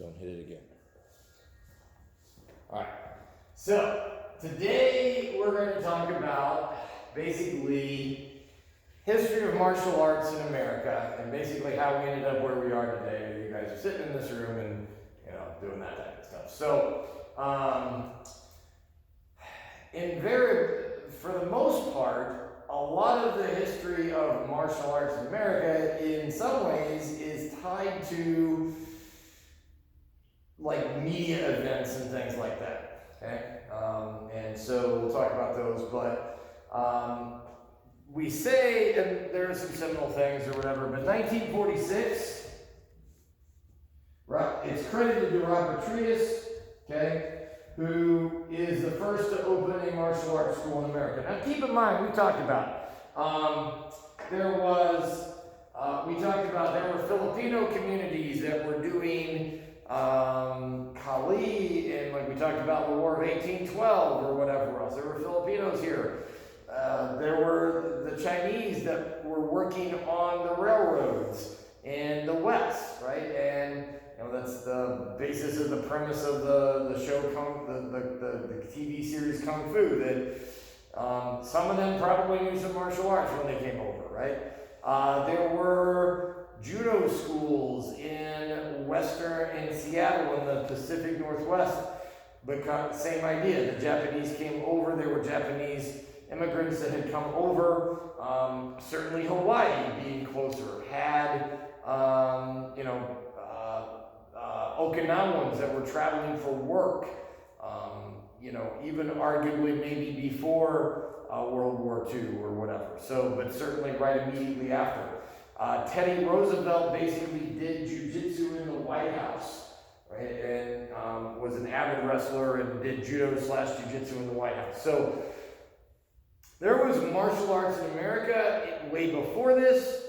Don't hit it again. All right. So today we're going to talk about basically history of martial arts in America and basically how we ended up where we are today. You guys are sitting in this room and doing that type of stuff. So for the most part, a lot of the history of martial arts in America in some ways is tied to like media events and things like that, okay? And so we'll talk about those, but we say, and there are some seminal things or whatever, but 1946, it's credited to Robert Trias, okay, who is the first to open a martial arts school in America. Now keep in mind, we talked about, there were Filipino communities that were doing Kali, and like we talked about the War of 1812 or whatever else. There were Filipinos here. There were the Chinese that were working on the railroads in the West, right? And that's the basis of the premise of the show, the TV series Kung Fu, that some of them probably knew some martial arts when they came over, right? There were judo schools in Seattle in the Pacific Northwest, but same idea. The Japanese came over. There were Japanese immigrants that had come over. Certainly Hawaii, being closer, had Okinawans that were traveling for work. Even arguably maybe before World War II or whatever. So, but certainly right immediately after. Teddy Roosevelt basically did jiu-jitsu in the White House, right? And was an avid wrestler and did judo / jiu-jitsu in the White House. So there was martial arts in America way before this.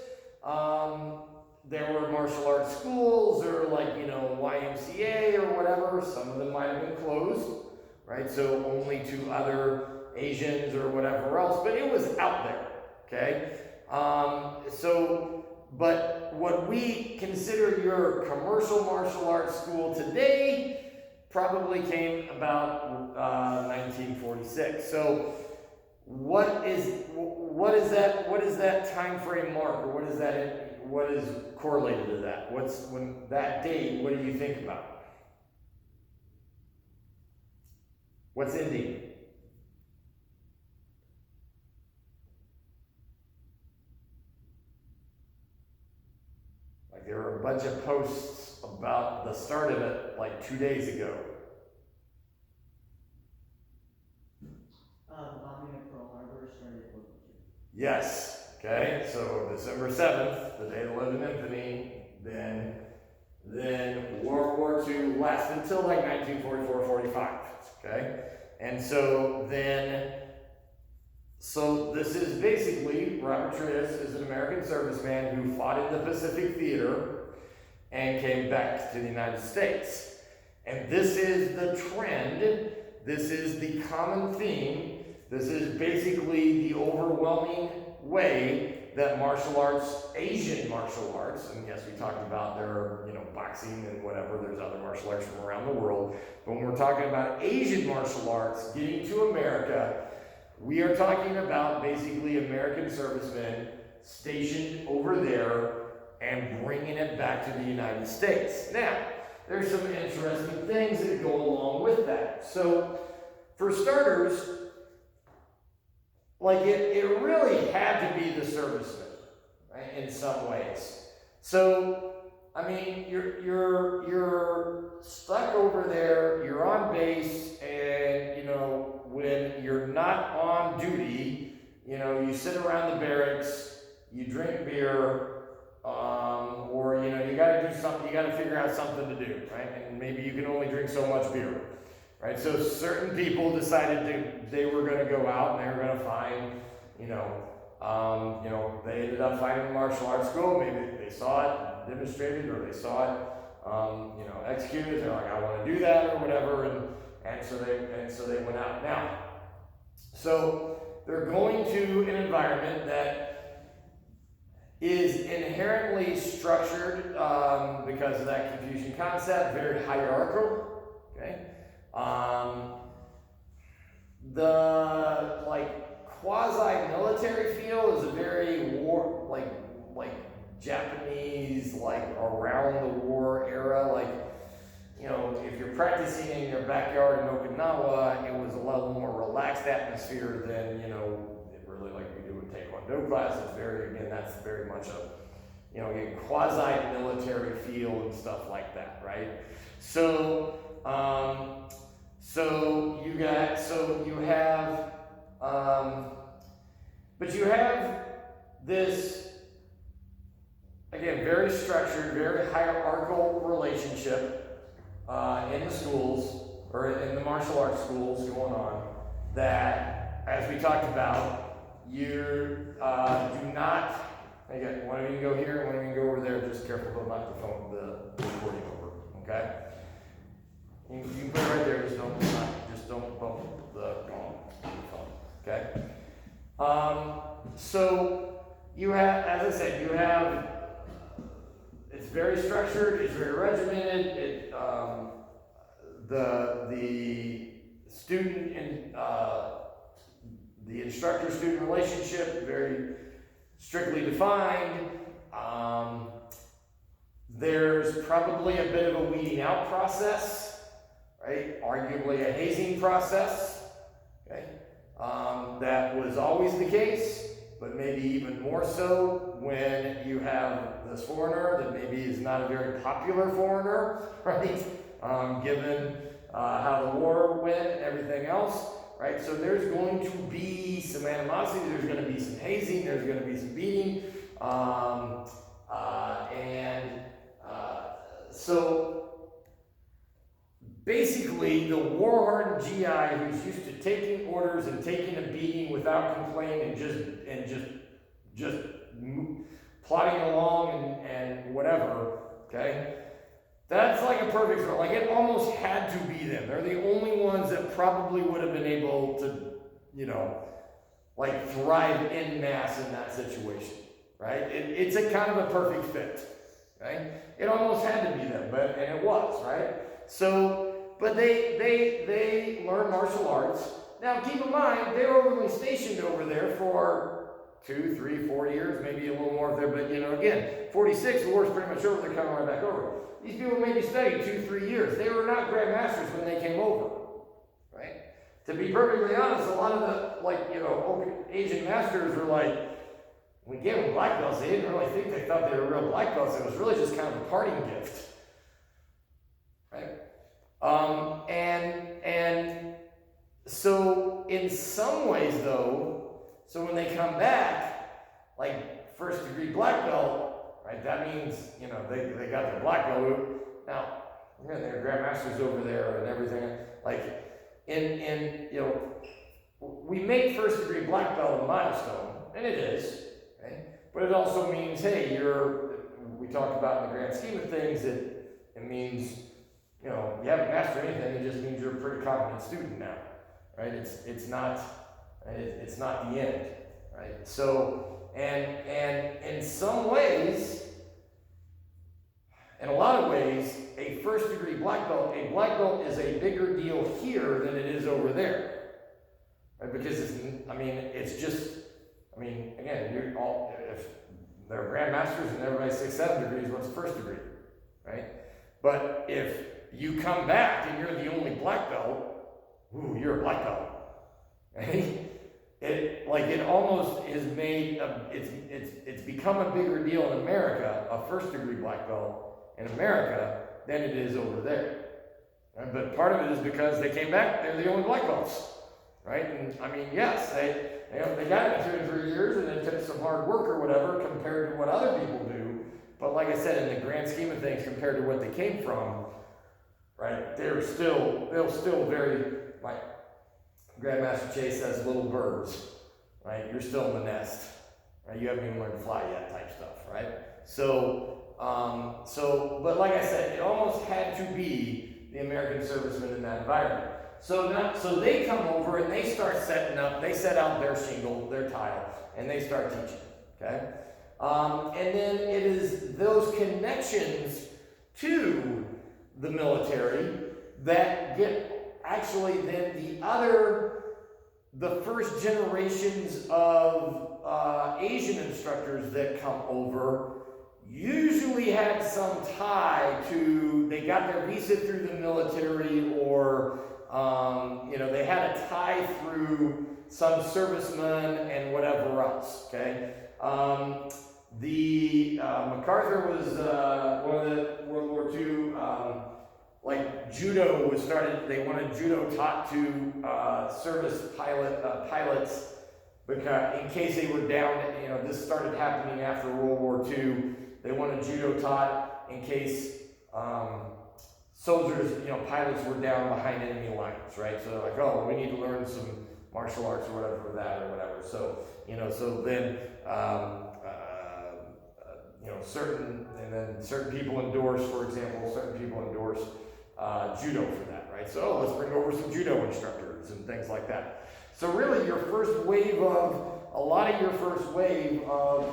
There were martial arts schools or YMCA or whatever. Some of them might have been closed, right? So only to other Asians or whatever else, but it was out there, okay? But what we consider your commercial martial arts school today probably came about 1946. So what is that time frame mark, or what is correlated to that? When that date, what do you think about? What's ending? There were a bunch of posts about the start of it like 2 days ago. Bombing of Pearl Harbor started World War II. Yes. Okay. So December 7th, the day that lived in infamy. Then World War II lasted until like 1944-45. Okay. And so this is basically, Robert Trias is an American serviceman who fought in the Pacific Theater and came back to the United States. And this is the trend, this is the common theme, this is basically the overwhelming way that martial arts, Asian martial arts, and yes, we talked about there are, boxing and whatever, there's other martial arts from around the world, but when we're talking about Asian martial arts getting to America, we are talking about basically American servicemen stationed over there and bringing it back to the United States. Now, there's some interesting things that go along with that. So, for starters, it really had to be the servicemen, right, in some ways. So, I mean, you're stuck over there, you're on base, and, when you're not on duty, you sit around the barracks, you drink beer, or, you got to do something, you got to figure out something to do, right? And maybe you can only drink so much beer, right? So certain people decided they were going to go out and they were going to find, they ended up finding a martial arts school. Maybe they saw it demonstrated or they saw it, executed. They're like, I want to do that or whatever, and so they went out. Now, so they're going to an environment that is inherently structured because of that Confucian concept, very hierarchical. Okay, the like quasi-military feel is a very war like Japanese, like around the war era, like, you know, if you're practicing in your backyard in Okinawa, it was a little more relaxed atmosphere than, you know, really like we do in Taekwondo class. It's very, again, that's very much a, you know, again, quasi-military feel and stuff like that, right? So, but you have this, again, very structured, very hierarchical relationship in the schools, or in the martial arts schools going on, that, as we talked about, you do not, again, one of you can go here, one of you can go over there, just careful to knock the recording over, okay? You can put it right there, just don't bump the phone, okay? So you have, as I said, you have, it's very structured, it's very regimented, the student and the instructor-student relationship, very strictly defined. There's probably a bit of a weeding out process, right? Arguably a hazing process, okay? That was always the case, but maybe even more so when you have this foreigner that maybe is not a very popular foreigner, right? Given how the war went and everything else, right? So there's going to be some animosity, there's going to be some hazing, there's going to be some beating, so basically the war-hardened GI who's used to taking orders and taking a beating without complaining and just plodding along and whatever, okay? That's like a perfect throw. Like, it almost had to be them. They're the only ones that probably would have been able to, you know, like thrive en masse in that situation, right? It's a kind of a perfect fit, okay? It almost had to be them, and it was, right? So, but they learn martial arts. Now, keep in mind, they were only stationed over there for 2, 3, 4 years, maybe a little more there, but, you know, again, 46, the war's pretty much over, they're coming right back over. These people maybe studied 2, 3 years. They were not grandmasters when they came over, right? To be perfectly honest, a lot of the, like, you know, Asian masters were like, we gave them black belts, they didn't really think they thought they were real black belts. It was really just kind of a parting gift, right? And so in some ways though, so when they come back, like first degree black belt, right, that means, you know, they got their black belt. Now, again, they're grandmasters over there and everything. Like, in you know, we make first degree black belt a milestone, and it is, okay? But it also means, hey, we talked about in the grand scheme of things, it means, you know, you haven't mastered anything, it just means you're a pretty competent student now, right? It's not the end, right? So, and in some ways, in a lot of ways, a first degree black belt is a bigger deal here than it is over there, right? Because again, you're all, if they're grandmasters and everybody's 6, 7 degrees, what's first degree, right? But if you come back and you're the only black belt, ooh, you're a black belt, right? It almost is made, it's become a bigger deal in America, a first degree black belt in America, than it is over there. Right? But part of it is because they came back, they're the only black belts, right? And I mean, yes, they got it in 2 or 3 years, and it took some hard work or whatever compared to what other people do. But like I said, in the grand scheme of things, compared to what they came from, right? They're still very, like Grandmaster Chase says, little birds, right? You're still in the nest, right? You haven't even learned to fly yet, type stuff, right? But like I said, it almost had to be the American servicemen in that environment. So they come over and they start setting up, they set out their shingle, their tile, and they start teaching, okay? And then it is those connections to the military that get actually then the first generations of Asian instructors that come over usually had some tie to, they got their visa through the military, or they had a tie through some serviceman and whatever else. Okay, MacArthur was one of the World War II. Like judo was started. They wanted judo taught to service pilots, because in case they were down. This started happening after World War II. They wanted judo taught in case soldiers, pilots were down behind enemy lines, right? So they're like, oh, we need to learn some martial arts or whatever for that or whatever. So then certain people endorse, for example, judo for that, right? So let's bring over some judo instructors and things like that. So really, a lot of your first wave of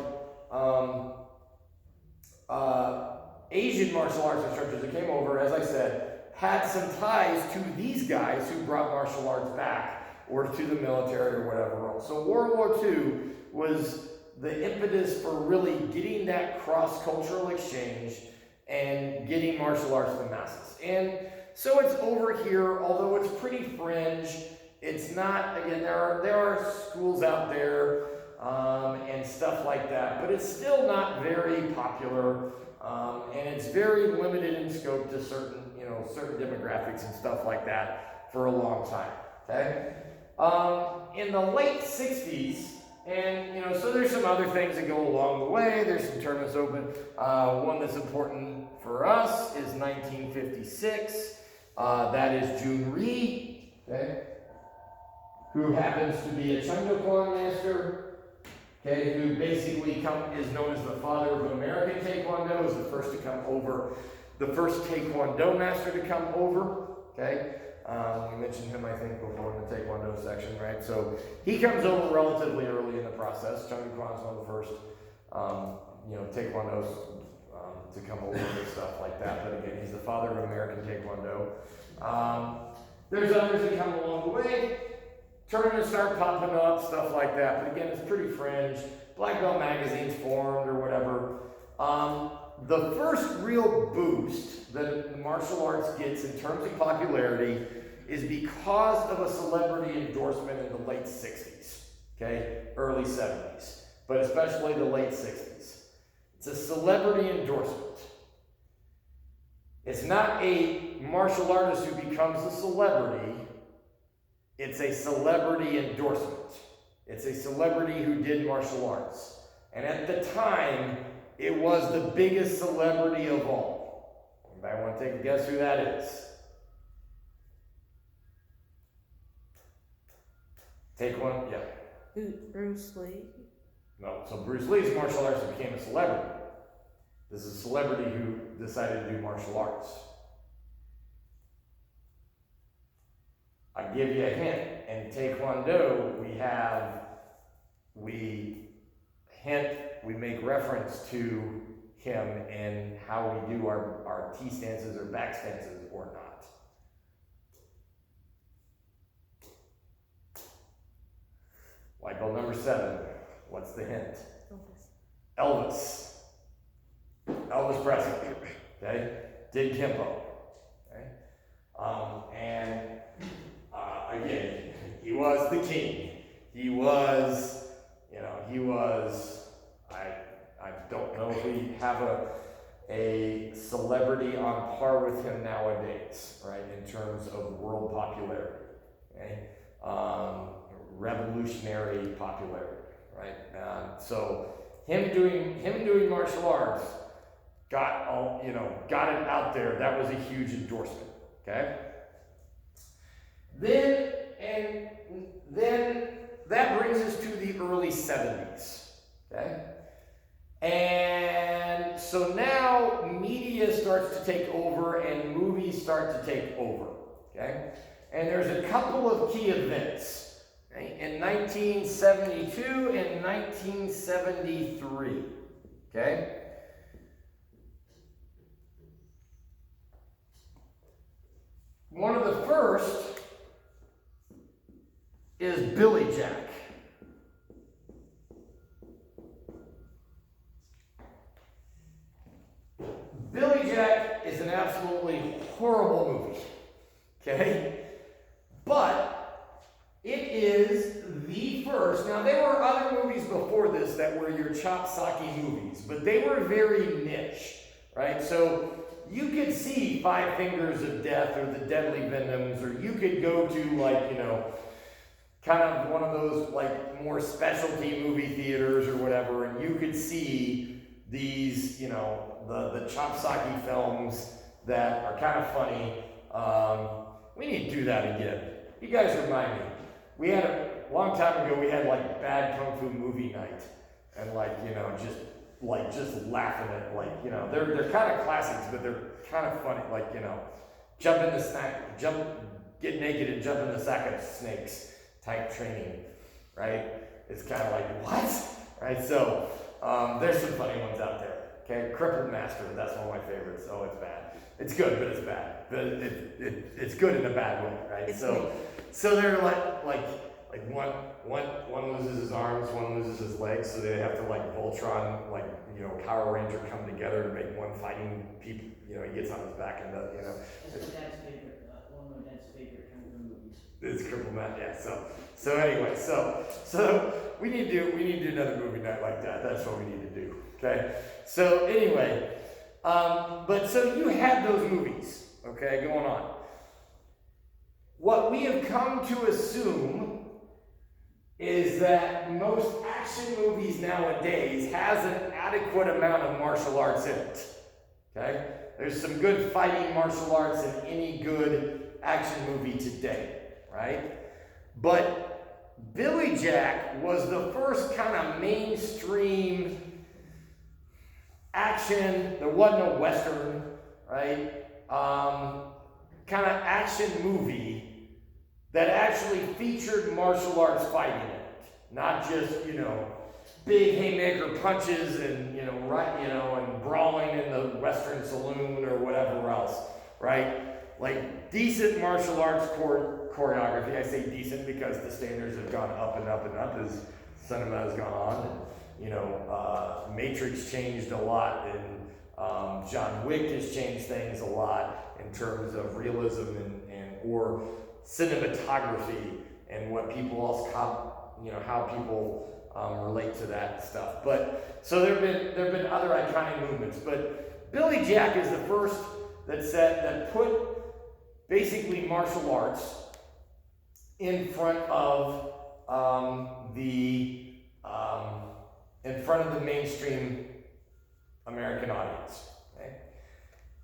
Asian martial arts instructors that came over, as I said, had some ties to these guys who brought martial arts back, or to the military or whatever else. So World War II was the impetus for really getting that cross-cultural exchange and getting martial arts to the masses. And so it's over here, although it's pretty fringe. It's not, again, there are schools out there and stuff like that, but it's still not very popular, and it's very limited in scope to certain demographics and stuff like that for a long time. Okay, in the late 60s, and so there's some other things that go along the way. There's some tournaments open. One that's important for us is 1956. That is Jun Ri, okay, who happens to be a Taekwondo master, okay, who basically is known as the father of American Taekwondo, is the first to come over, the first Taekwondo master to come over, okay. We mentioned him, I think, before in the Taekwondo section, right? So he comes over relatively early in the process. Chung Kwan's one of the first, Taekwondos to come over and stuff like that. But again, he's the father of American Taekwondo. There's others that come along the way. Tournaments start popping up, stuff like that. But again, it's pretty fringe. Black Belt magazines formed or whatever. The first real boost that the martial arts gets in terms of popularity is because of a celebrity endorsement in the late 60s, okay, early 70s, but especially the late 60s. It's a celebrity endorsement. It's not a martial artist who becomes a celebrity. It's a celebrity endorsement. It's a celebrity who did martial arts. And at the time, it was the biggest celebrity of all. Anybody want to take a guess who that is? Take one, yeah. Bruce Lee. No, so Bruce Lee's martial arts became a celebrity. This is a celebrity who decided to do martial arts. I give you a hint. In Taekwondo, we make reference to him and how we do our T stances or back stances or not. Light bulb number 7. What's the hint? Elvis. Elvis Presley. Okay? Did Kempo. Okay? Again, he was the king. He was, I don't know if we have a celebrity on par with him nowadays, right, in terms of world popularity, okay? Revolutionary popularity, right? So him doing martial arts got it out there. That was a huge endorsement, okay? Then that brings us to the early 70s, okay? And so now media starts to take over and movies start to take over, okay? And there's a couple of key events, okay? In 1972 and 1973, Okay? One of the first is Billy Jack. Billy Jack is an absolutely horrible movie. Okay? But it is the first. Now, there were other movies before this that were your chop-socky movies, but they were very niche, right? So you could see Five Fingers of Death or The Deadly Venoms, or you could go to, like, you know, kind of one of those, like, more specialty movie theaters or whatever, and you could see these, you know, the chop-socky films that are kind of funny. We need to do that again. You guys remind me. We had a long time ago, we had like bad kung fu movie night, and like, you know, just laughing at, like, you know, they're kind of classics, but they're kind of funny. Like, you know, get naked and jump in the sack of snakes type training, right? It's kind of like, what? Right? So there's some funny ones out there. Okay, Crippled Master, that's one of my favorites. Oh, it's bad. It's good, but it's bad. But it's good in a bad way, right? So they're like one loses his arms, one loses his legs, so they have to like Voltron, like, you know, Power Ranger come together to make one fighting people. You know, he gets on his back and does, you know. That's my dad's favorite. One of my dad's favorite kung fu movies. It's Crippled Master, yeah. So anyway, so we need to do another movie night like that. That's what we need to do. Okay. So anyway, but so you had those movies, okay, going on. What we have come to assume is that most action movies nowadays has an adequate amount of martial arts in it. Okay? There's some good fighting martial arts in any good action movie today, right? But Billy Jack was the first kind of mainstream action. There wasn't a Western, right? Kind of action movie that actually featured martial arts fighting in it, not just, you know, big haymaker punches and, you know, right, you know, and brawling in the Western saloon or whatever else, right? Like decent martial arts choreography. I say decent because the standards have gone up and up and up as cinema has gone on. And, you know, Matrix changed a lot, and John Wick has changed things a lot in terms of realism and or cinematography and what people else, you know, how people relate to that stuff. But so there've been other iconic movements, but Billy Jack is the first that put basically martial arts in front of the mainstream American audience. Okay?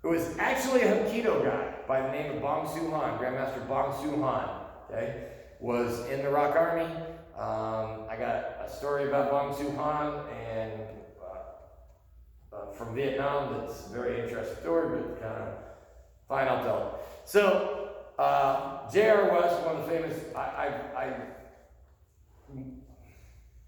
It was actually a Hapkido guy by the name of Bong Soo-han, Grandmaster Bong Soo-han, okay, was in the Rock Army. I got a story about Bong Soo-han and from Vietnam that's a very interesting story, but kind of fine, I'll tell it. So, J.R. West, one of the famous,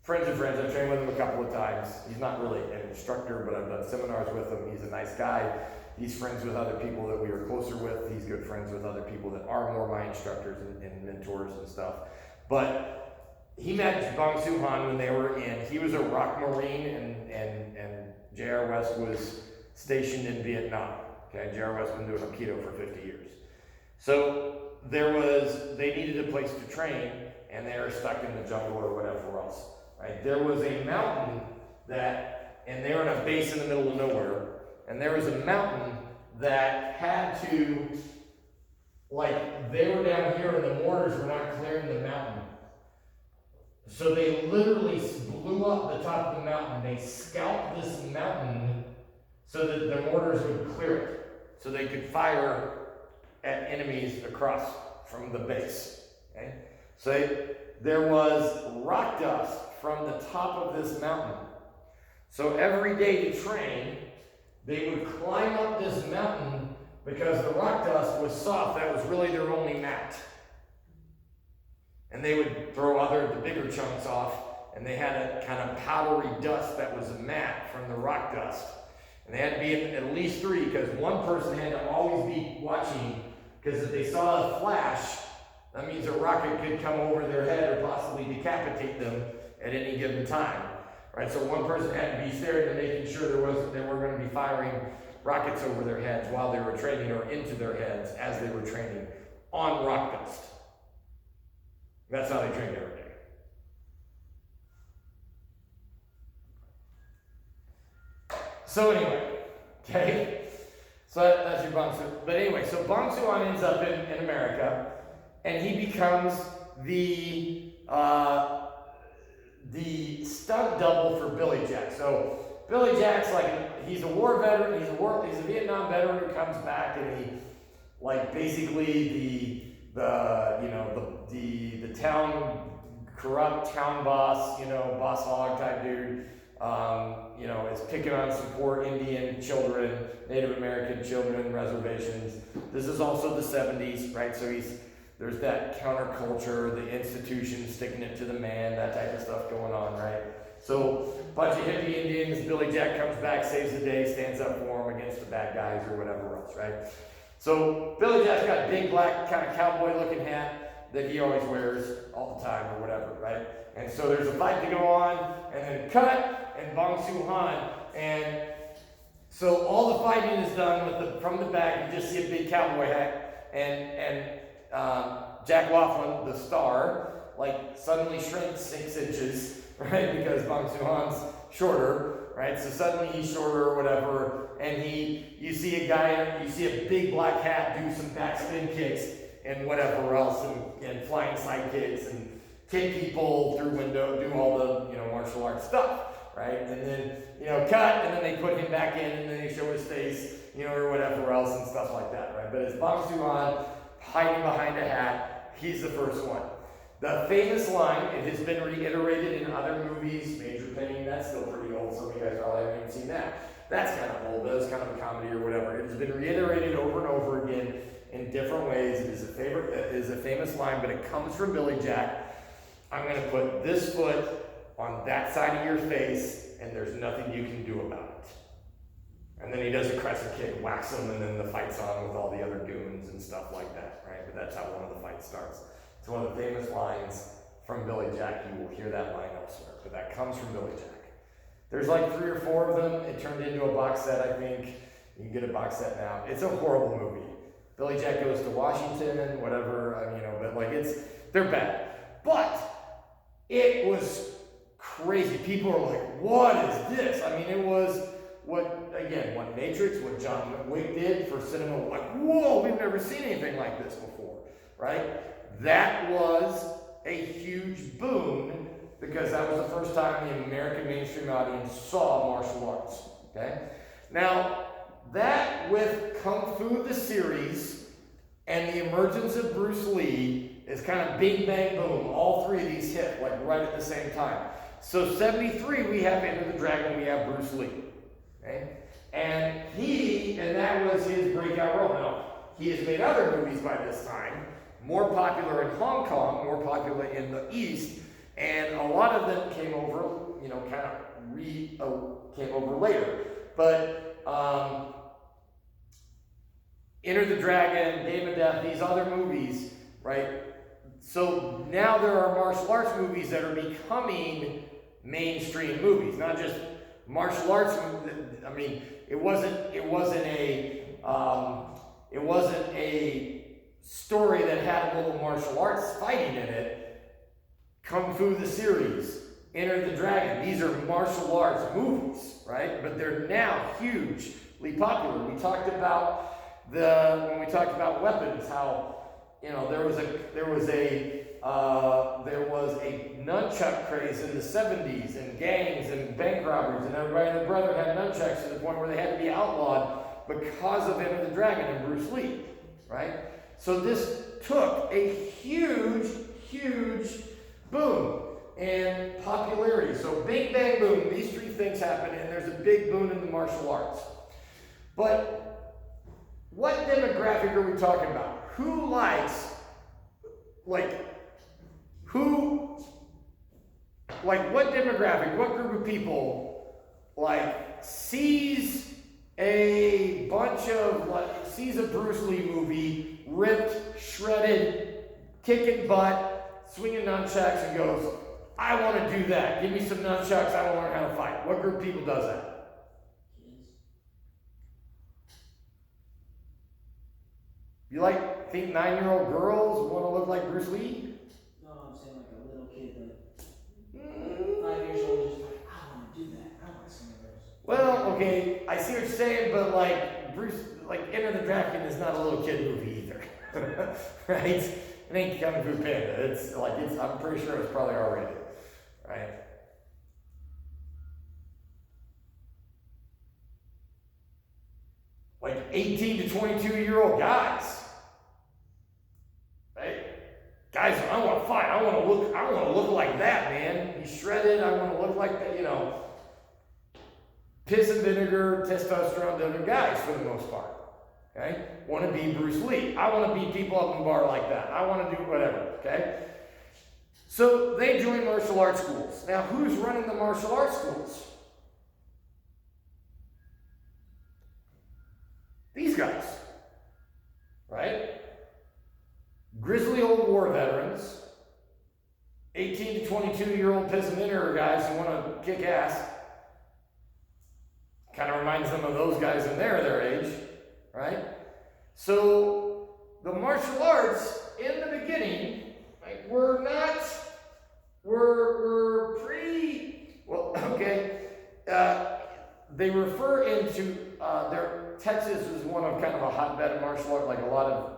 friends of friends, I've trained with him a couple of times. He's not really an instructor, but I've done seminars with him. He's a nice guy. He's friends with other people that we are closer with. He's good friends with other people that are more my instructors and mentors and stuff. But he met Bong Soo-han when they were he was a ROK Marine, and J.R. West was stationed in Vietnam. Okay, J.R. West been doing Aikido for 50 years. So they needed a place to train, and they were stuck in the jungle or whatever else. Right? There was a mountain and they were in a base in the middle of nowhere, and there was a mountain that had to, like, they were down here and the mortars were not clearing the mountain. So they literally blew up the top of the mountain. They scalped this mountain so that the mortars would clear it, so they could fire at enemies across from the base. Okay? So there was rock dust from the top of this mountain. So every day to train, they would climb up this mountain because the rock dust was soft. That was really their only mat. And they would throw the bigger chunks off and they had a kind of powdery dust that was a mat from the rock dust. And they had to be at least 3, because one person had to always be watching, because if they saw a flash, that means a rocket could come over their head or possibly decapitate them at any given time, right? So one person had to be staring and making sure they were going to be firing rockets over their heads while they were training, or into their heads as they were training on rock dust. That's how they trained every day. So anyway, okay, so that's your Bong Su. But anyway, so Bong Su-han ends up in America, and he becomes the stunt double for Billy Jack. So Billy Jack's like, he's a war veteran, he's a Vietnam veteran who comes back, and he, like, basically the town, corrupt town boss, boss hog type dude, is picking on some poor Indian children, Native American children, reservations. This is also the 70s, right? So there's that counterculture, the institution sticking it to the man, that type of stuff going on, right? So bunch of hippie Indians, Billy Jack comes back, saves the day, stands up for him against the bad guys or whatever else, right? So Billy Jack's got a big black kind of cowboy looking hat that he always wears all the time or whatever, right? And so there's a fight to go on, and then cut, and Bong Su-han, and so all the fighting is done from the back. You just see a big cowboy hat, and Jack Laughlin, the star, like suddenly shrinks 6 inches, right? Because Bong Su-han's shorter, right? So suddenly he's shorter or whatever, and you see a big black hat do some backspin kicks and whatever else, and flying side kicks and kick people through window, do all the martial arts stuff, right? And then cut, and then they put him back in, and then they show his face, or whatever else and stuff like that, right? But it's Bong Su-han hiding behind a hat. He's the first one. The famous line, it has been reiterated in other movies, Major Payne, that's still pretty old, some of you guys probably haven't even seen that. That's kind of old, that's kind of a comedy or whatever. It has been reiterated over and over again in different ways. It is a famous line, but it comes from Billy Jack. I'm going to put this foot on that side of your face, and there's nothing you can do about it. And then he does a crescent kick, whacks him, and then the fight's on with all the other goons and stuff like that, right? But that's how one of the fights starts. It's one of the famous lines from Billy Jack. You will hear that line elsewhere, but that comes from Billy Jack. There's like 3 or 4 of them. It turned into a box set, I think. You can get a box set now. It's a horrible movie. Billy Jack goes to Washington and whatever, but like they're bad. But it was crazy. People are like, what is this? I mean, it was what Matrix, what John Wick did for cinema, like, whoa, we've never seen anything like this before, right? That was a huge boon, because that was the first time the American mainstream audience saw martial arts, okay? Now, that with Kung Fu the series and the emergence of Bruce Lee is kind of bing, bang, boom. All 3 of these hit like right at the same time. So 73, we have Enter the Dragon, we have Bruce Lee, okay? And that was his breakout role. Now, he has made other movies by this time, more popular in Hong Kong, more popular in the East, and a lot of them came over, came over later. But Enter the Dragon, Game of Death, these other movies, right? So now there are martial arts movies that are becoming mainstream movies, not just martial arts. I mean, it wasn't a story that had a little martial arts fighting in it. Kung Fu the series, Enter the Dragon, these are martial arts movies, right? But they're now hugely popular. When we talked about weapons, how there was a nunchuck craze in the 70s, and gangs and bank robberies, and everybody and their brother had nunchucks to the point where they had to be outlawed because of Enter the Dragon and Bruce Lee, right? So this took a huge boom in popularity. So bing, bang, boom, these 3 things happen, and there's a big boom in the martial arts. But what demographic are we talking about? Who likes, like what demographic, what group of people, like, sees a sees a Bruce Lee movie, ripped, shredded, kicking butt, swinging nunchucks, and goes, I want to do that. Give me some nunchucks. I want to learn how to fight. What group of people does that? Kids. You think 9-year-old girls want to look like Bruce Lee? No, I'm saying like a little kid, like 5 years old, just like, I want to do that. I want to sing those. Well, okay, I see what you're saying, but like Enter the Dragon is not a little kid movie either, right? It ain't Kung Fu Panda. I'm pretty sure it's probably R-rated, right? Like 18 to 22-year-old guys, right? Guys, I want to fight. I want to look like that, man. He's shredded. I want to look like that, piss and vinegar, testosterone-driven guys for the most part. Okay? Want to be Bruce Lee. I want to beat people up in a bar like that. I want to do whatever. Okay? So they join martial arts schools. Now, who's running the martial arts schools? These guys. Right? Grizzly old war veterans, 18 to 22-year-old piss and vinegar guys who want to kick ass. Kind of reminds them of those guys in their age, right? So the martial arts in the beginning, we're pretty, well, okay. They refer into Texas is one of kind of a hotbed of martial art, like a lot of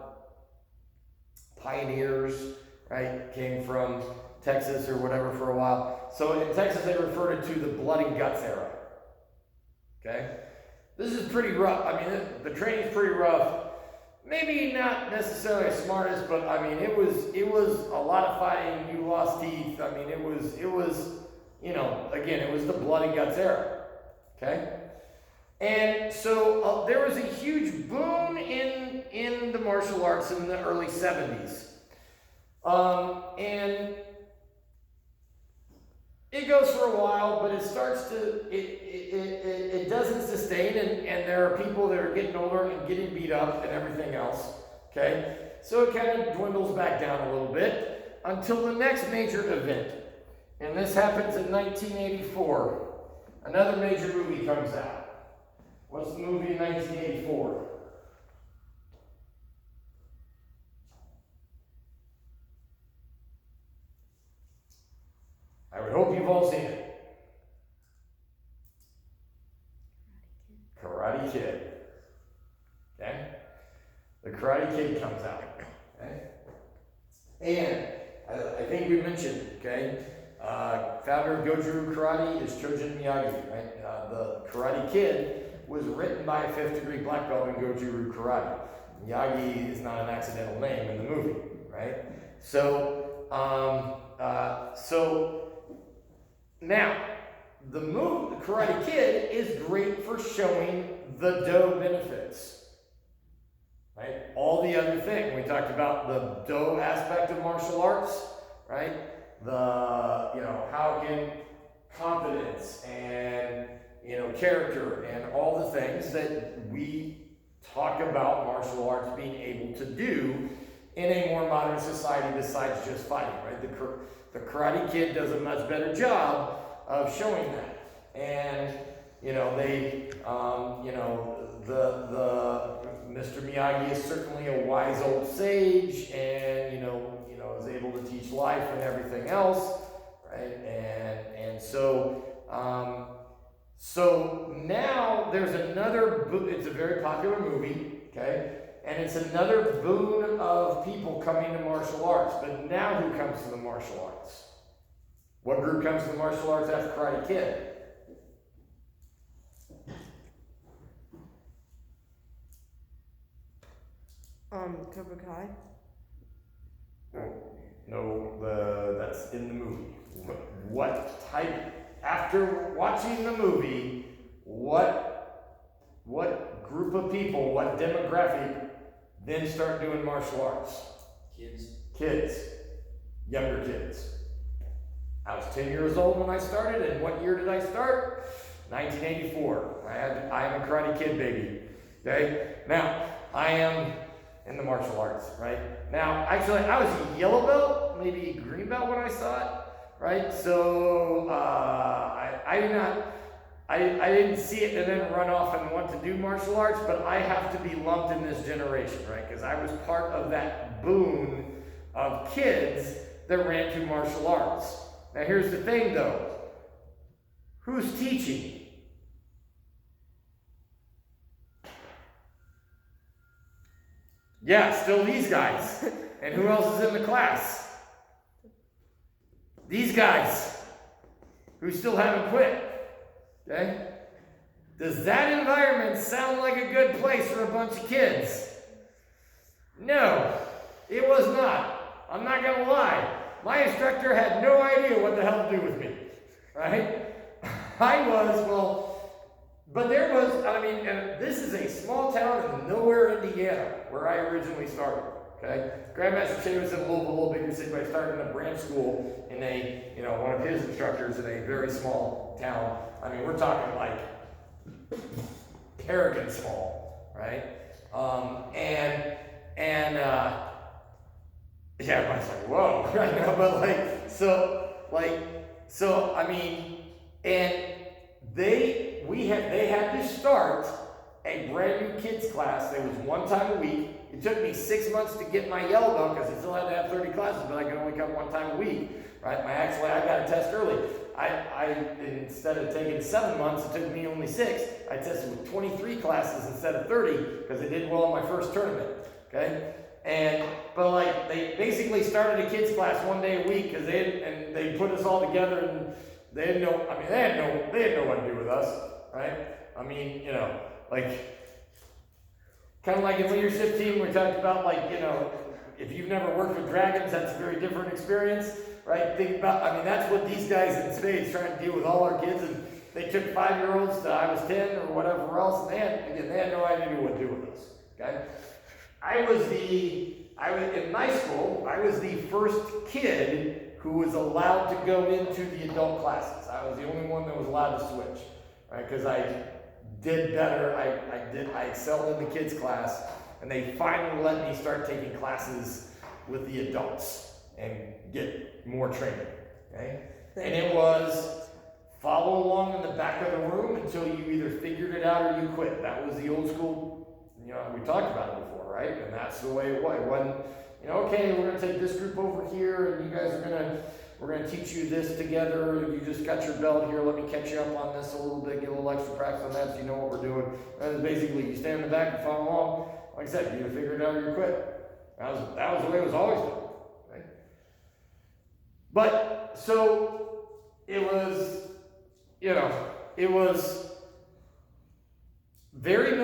pioneers, right, came from Texas or whatever for a while. So in Texas, they referred to the blood and guts era. Okay? This is pretty rough. I mean, the training's pretty rough. Maybe not necessarily the smartest, but I mean, it was a lot of fighting. You lost teeth. I mean, it was, again, it was the blood and guts era. Okay? And so there was a huge boom in the martial arts in the early 70s. And it goes for a while, but it doesn't sustain, and there are people that are getting older and getting beat up and everything else, okay? So it kind of dwindles back down a little bit until the next major event. And this happens in 1984. Another major movie comes out. What's the movie in 1984? I would hope you've all seen it. Karate Kid. Okay? The Karate Kid comes out. Okay? And I think we mentioned, okay, founder of Goju Karate is Chojun Miyagi, right? The Karate Kid was written by a 5th degree black belt in Goju Karate. Miyagi is not an accidental name in the movie, right? So now, the Karate Kid is great for showing the Do benefits, right? All the other things. We talked about the Do aspect of martial arts, right? How can confidence and, character and all the things that we talk about martial arts being able to do in a more modern society besides just fighting, right? The Karate Kid does a much better job of showing that. And, Mr. Miyagi is certainly a wise old sage and, is able to teach life and everything else, right? And so now there's another, it's a very popular movie, okay? And it's another boon of people coming to martial arts. But now who comes to the martial arts? What group comes to the martial arts after Karate Kid? Cobra Kai? No, that's in the movie. What type, after watching the movie, what group of people, what demographic then start doing martial arts? Kids. Kids. Younger kids. I was 10 years old when I started, and what year did I start? 1984. I am a Karate Kid baby. Okay? Now, I am in the martial arts, right? Now, actually, I was a yellow belt, maybe green belt when I saw it, right? So, I didn't see it and then run off and want to do martial arts, but I have to be lumped in this generation, right? Because I was part of that boon of kids that ran to martial arts. Now, here's the thing, though. Who's teaching? Yeah, still these guys. And who else is in the class? These guys who still haven't quit. Okay? Does that environment sound like a good place for a bunch of kids? No, it was not. I'm not going to lie. My instructor had no idea what the hell to do with me. Right? But there was, and this is a small town in nowhere, Indiana, where I originally started. Okay? Grandmaster Che was in Louisville, a little bigger city, but I started in a branch school in one of his instructors in a very small town. We're talking like arrogant small, right? Yeah, everybody's like, whoa, right now, but they had to start a brand new kids class. There was one time a week. It took me 6 months to get my yellow belt because I still had to have 30 classes, but I could only come one time a week, right? I got a test early. Instead of taking 7 months, it took me only 6. I tested with 23 classes instead of 30 because I did well in my first tournament, okay? But they basically started a kids class one day a week because they put us all together and they didn't know, they had no what to do with us, right? Kind of like in leadership team, we talked about if you've never worked with dragons, that's a very different experience, right? Think about, that's what these guys in spades trying to deal with all our kids, and they took 5-year-olds to I was 10 or whatever else, and they had no idea what to do with us, okay? In my school, I was the first kid who was allowed to go into the adult classes. I was the only one that was allowed to switch, right? Because I did better. I excelled in the kids class, and they finally let me start taking classes with the adults and get more training. Okay? And it was follow along in the back of the room until you either figured it out or you quit. That was the old school, we talked about it before, right? And that's the way it was. It wasn't, okay, we're going to take this group over here, and you guys we're going to teach you this together. You just got your belt here. Let me catch you up on this a little bit, get a little extra practice on that so you know what we're doing. And it's basically, you stand in the back and follow along. Like I said, you either figure it out or you quit. That was the way it was always done. Right? But, so, it was very